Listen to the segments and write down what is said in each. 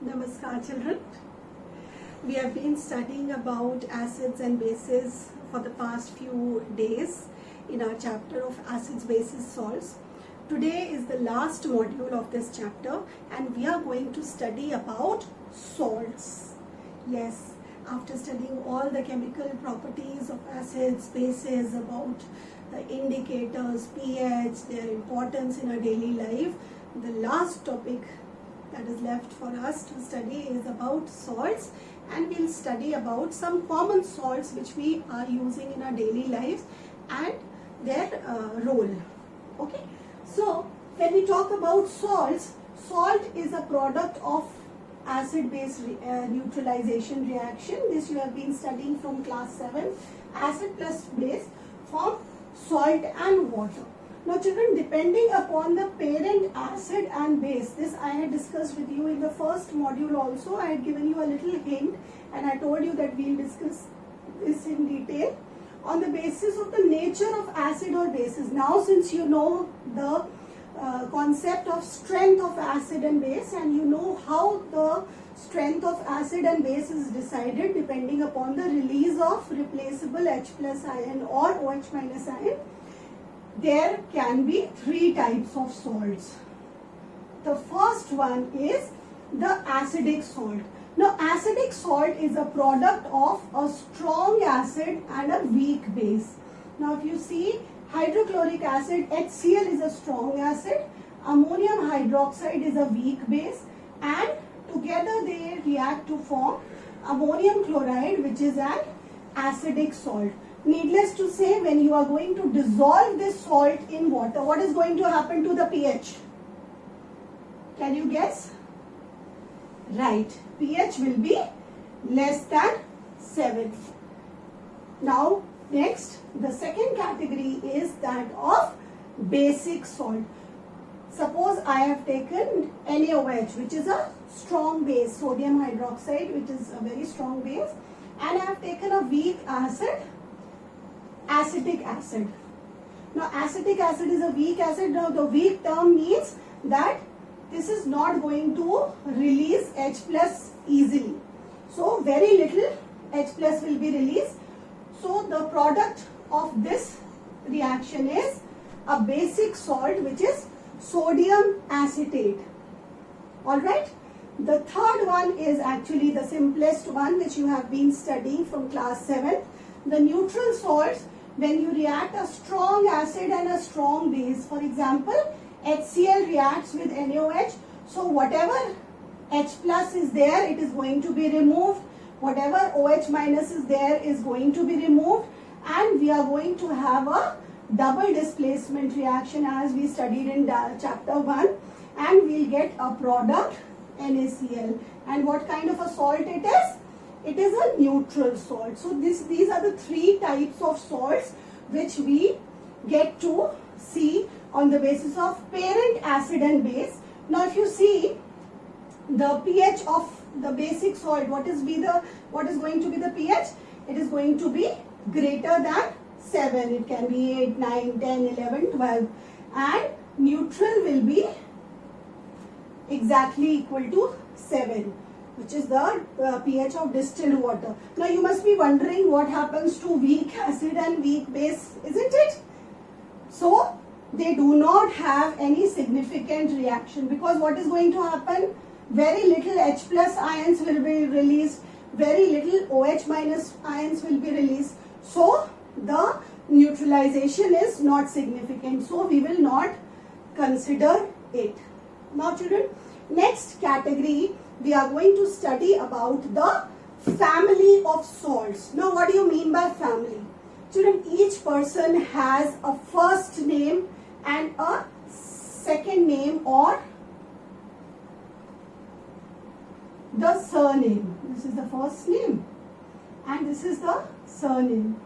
Namaskar children. We have been studying about acids and bases for the past few days in our chapter of acids, bases, salts. Today is the last module of this chapter and we are going to study about salts. Yes, after studying all the chemical properties of acids, bases, about the indicators, pH, their importance in our daily life, the last topic that is left for us to study is about salts, and we'll study about some common salts which we are using in our daily lives and their role. Okay, so when we talk about salts, salt is a product of acid-base neutralization reaction. This you have been studying from class 7. Acid plus base form salt and water. Now children, depending upon the parent acid and base, this I had discussed with you in the first module also. I had given you a little hint and I told you that we'll discuss this in detail on the basis of the nature of acid or bases. Now since you know the concept of strength of acid and base, and you know how the strength of acid and base is decided depending upon the release of replaceable H plus ion or OH minus ion, there can be three types of salts. The first one is the acidic salt. Now acidic salt is a product of a strong acid and a weak base. Now if you see, hydrochloric acid, HCl, is a strong acid, ammonium hydroxide is a weak base, and together they react to form ammonium chloride, which is an acidic salt. Needless to say, when you are going to dissolve this salt in water, what is going to happen to the pH? Can you guess? Right, pH will be less than 7. Now, next, the second category is that of basic salt. Suppose I have taken NaOH, which is a strong base, sodium hydroxide, which is a very strong base, and I have taken a weak acid, acetic acid. Now acetic acid is a weak acid. Now the weak term means that this is not going to release H plus easily. So very little H plus will be released. So the product of this reaction is a basic salt, which is sodium acetate. Alright. The third one is actually the simplest one, which you have been studying from class 7. The neutral salts, when you react a strong acid and a strong base. For example, HCl reacts with NaOH. So whatever H plus is there, it is going to be removed. Whatever OH minus is there is going to be removed. And we are going to have a double displacement reaction as we studied in chapter 1. And we'll get a product, NaCl. And what kind of a salt it is? It is a neutral salt. So these are the three types of salts which we get to see on the basis of parent acid and base. Now if you see the pH of the basic salt, what is going to be the pH? It is going to be greater than 7. It can be 8, 9, 10, 11, 12. And neutral will be exactly equal to 7. Which is the pH of distilled water. Now you must be wondering what happens to weak acid and weak base, isn't it? So they do not have any significant reaction, because what is going to happen? Very little H plus ions will be released, very little OH minus ions will be released. So the neutralization is not significant. So we will not consider it. Now children, next category, we are going to study about the family of salts. Now what do you mean by family? Children, each person has a first name and a second name or the surname. This is the first name and this is the surname.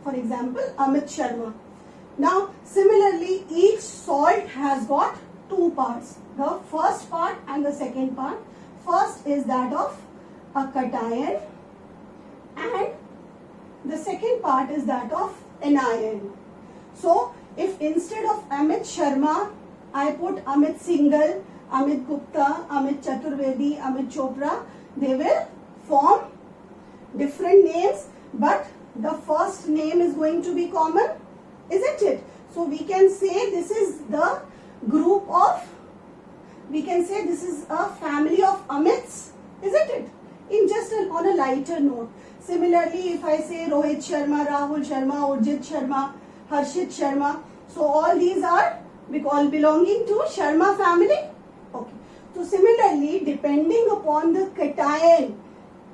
For example, Amit Sharma. Now similarly, each salt has got two parts. The first part and the second part. First is that of a cation and the second part is that of anion. So if instead of Amit Sharma I put Amit Singhal, Amit Gupta, Amit Chaturvedi, Amit Chopra, they will form different names, but the first name is going to be common, isn't it? So we can say this is the group of, we can say this is a family of Amits, isn't it? In just on a lighter note. Similarly, if I say Rohit Sharma, Rahul Sharma, Urjit Sharma, Harshit Sharma, so all these are all belonging to Sharma family. Okay. So similarly, depending upon the cation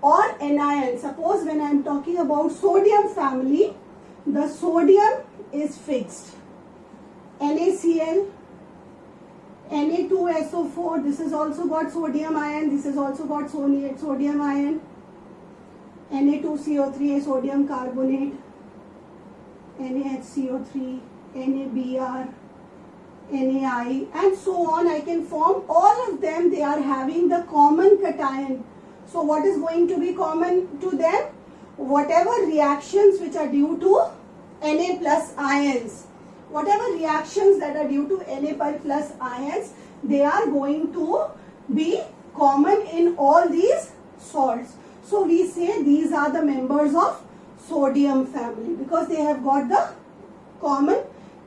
or anion, suppose when I am talking about sodium family, the sodium is fixed. NaCl, Na2SO4, this has also got sodium ion, this has also got sodium ion. Na2CO3, sodium carbonate, NaHCO3, NaBr, NaI, and so on. I can form all of them. They are having the common cation. So what is going to be common to them? Whatever reactions which are due to Na plus ions, whatever reactions that are due to Na plus ions, they are going to be common in all these salts. So we say these are the members of sodium family because they have got the common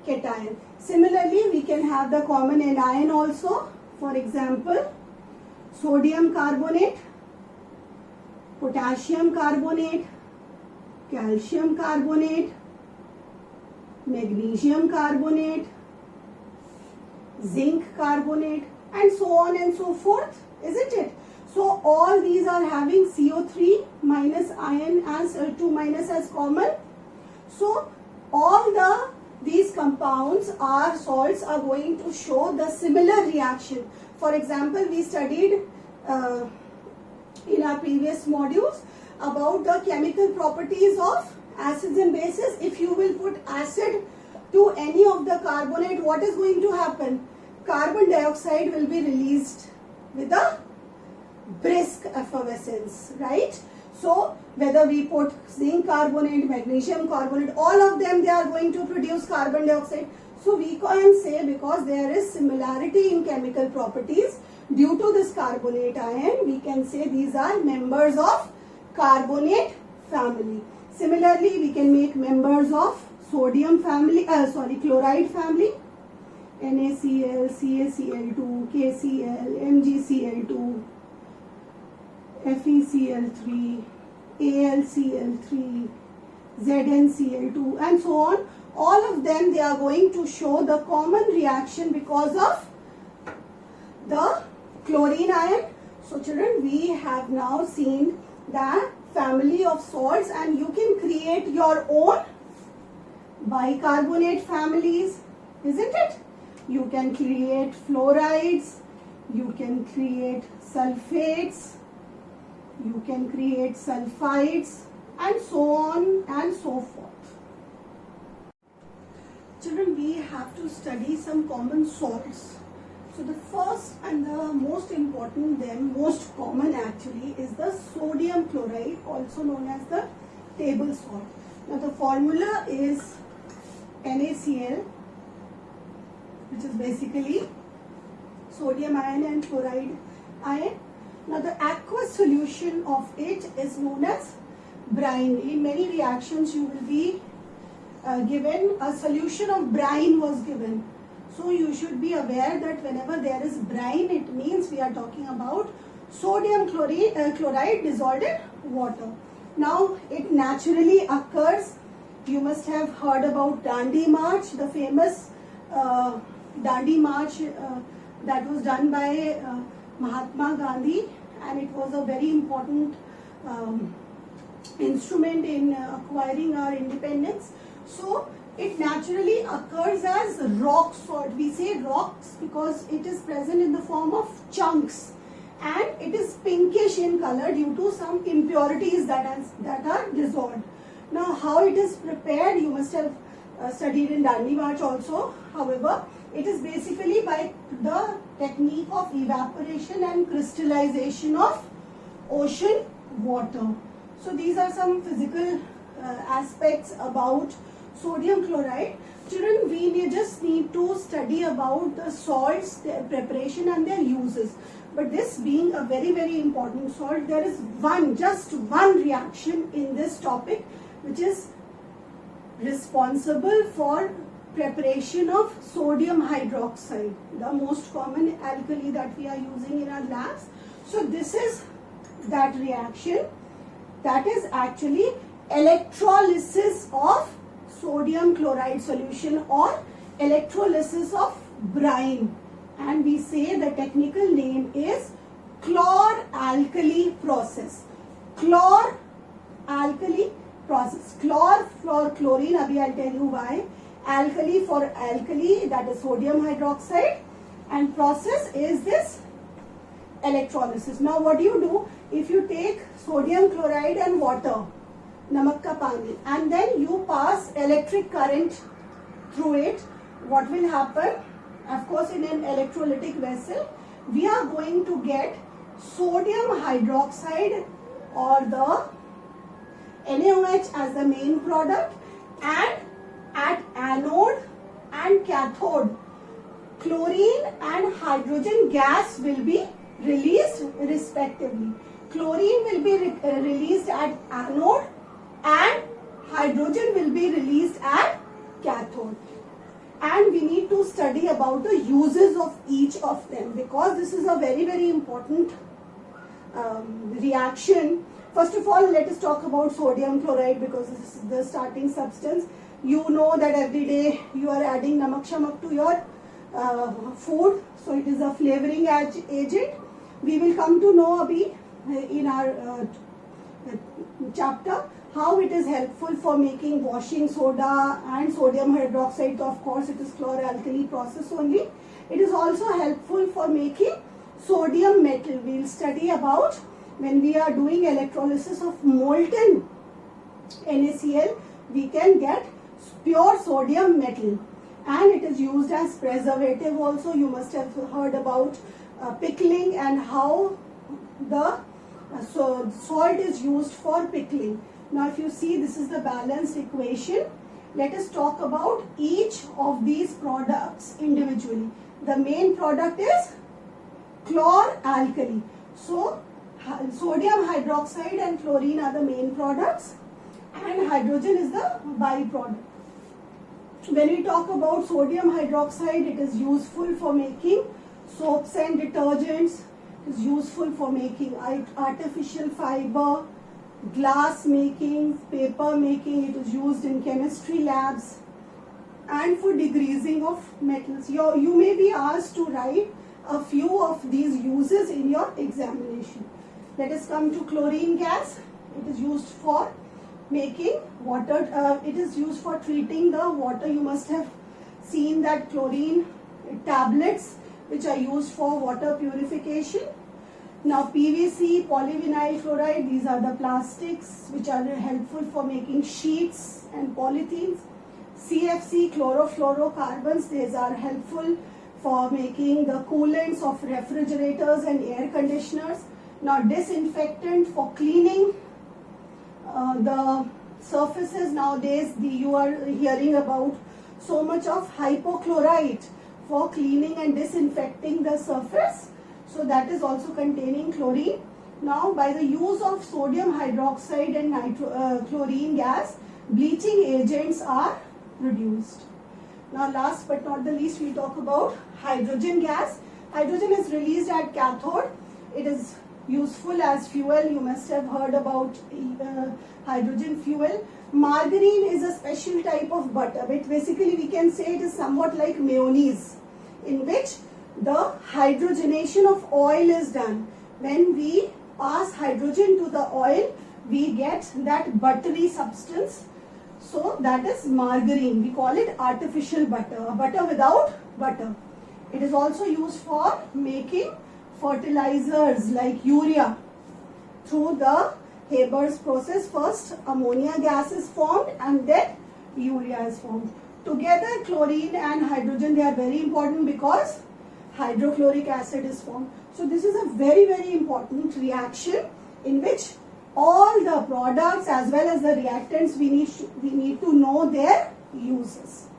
cation. Similarly, we can have the common anion also. For example, sodium carbonate, potassium carbonate, calcium carbonate, magnesium carbonate, zinc carbonate, and so on and so forth, isn't it? So all these are having CO3 minus ion as 2 minus as common. So all these compounds or salts are going to show the similar reaction. For example, we studied in our previous modules about the chemical properties of acids and bases. If you will put acid to any of the carbonate, what is going to happen? Carbon dioxide will be released with a brisk effervescence, right? So whether we put zinc carbonate, magnesium carbonate, all of them, they are going to produce carbon dioxide. So we can say because there is similarity in chemical properties due to this carbonate ion, we can say these are members of carbonate family. Similarly, we can make members of sodium family, chloride family, NaCl, CaCl2, KCl, MgCl2, FeCl3, AlCl3, ZnCl2, and so on. All of them, they are going to show the common reaction because of the chlorine ion. So children, we have now seen the family of salts, and you can create your own bicarbonate families, isn't it? You can create fluorides, you can create sulfates, you can create sulfides, and so on and so forth. Children, we have to study some common salts. So the first and the most important, then most common actually, is the sodium chloride, also known as the table salt. Now the formula is NaCl, which is basically sodium ion and chloride ion. Now the aqueous solution of it is known as brine. In many reactions you will be given a solution of brine was given. So you should be aware that whenever there is brine, it means we are talking about sodium chloride dissolved in water. Now it naturally occurs. You must have heard about Dandi March, the famous Dandi March that was done by Mahatma Gandhi, and it was a very important instrument in acquiring our independence. So it naturally occurs as rock salt. We say rocks because it is present in the form of chunks, and it is pinkish in color due to some impurities that are dissolved. Now how it is prepared, you must have studied in Dandi March also. However, it is basically by the technique of evaporation and crystallization of ocean water. So these are some physical aspects about sodium chloride. Children, we just need to study about the salts, their preparation and their uses. But this being a very, very important salt, there is just one reaction in this topic which is responsible for preparation of sodium hydroxide, the most common alkali that we are using in our labs. So this is that reaction, that is actually electrolysis of sodium chloride solution or electrolysis of brine, and we say the technical name is chlor-alkali process. Chlor-alkali process. Chlor for chlorine, abhi I'll tell you why. Alkali for alkali, that is sodium hydroxide, and process is this electrolysis. Now what do you do? If you take sodium chloride and water, namak ka pani, and then you pass electric current through it, what will happen? Of course, in an electrolytic vessel, we are going to get sodium hydroxide or the NaOH as the main product, and at anode and cathode, chlorine and hydrogen gas will be released respectively. Chlorine will be released at anode and hydrogen will be released at cathode. And we need to study about the uses of each of them, because this is a very, very important reaction. First of all, let us talk about sodium chloride, because this is the starting substance. You know that every day you are adding namak shamak to your food, so it is a flavoring agent. We will come to know abhi in our chapter how it is helpful for making washing soda and sodium hydroxide. So of course it is chlor-alkali process only. It is also helpful for making sodium metal. We will study about when we are doing electrolysis of molten NaCl, we can get pure sodium metal, and it is used as preservative also. You must have heard about pickling and how the salt is used for pickling. Now if you see, this is the balanced equation. Let us talk about each of these products individually. The main product is chlor-alkali. So sodium hydroxide and chlorine are the main products, and hydrogen is the byproduct. When we talk about sodium hydroxide, it is useful for making soaps and detergents. It is useful for making artificial fiber, glass making, paper making. It is used in chemistry labs and for degreasing of metals. You may be asked to write a few of these uses in your examination. Let us come to chlorine gas. It is used for making water. It is used for treating the water. You must have seen that chlorine tablets which are used for water purification. Now PVC, polyvinyl chloride, these are the plastics which are helpful for making sheets and polythenes. CFC, chlorofluorocarbons, these are helpful for making the coolants of refrigerators and air conditioners. Now disinfectant for cleaning the surfaces. Nowadays you are hearing about so much of hypochlorite for cleaning and disinfecting the surface. So that is also containing chlorine. Now by the use of sodium hydroxide and chlorine gas, bleaching agents are produced. Now last but not the least, we talk about hydrogen gas. Hydrogen is released at cathode. It is useful as fuel. You must have heard about hydrogen fuel. Margarine is a special type of butter, but basically we can say it is somewhat like mayonnaise, in which the hydrogenation of oil is done. When we pass hydrogen to the oil, we get that buttery substance. So that is margarine. We call it artificial butter, a butter without butter. It is also used for making fertilizers like urea. Through the Haber's process, first ammonia gas is formed and then urea is formed. Together chlorine and hydrogen, they are very important because hydrochloric acid is formed. So this is a very, very important reaction in which all the products as well as the reactants, we need to know their uses.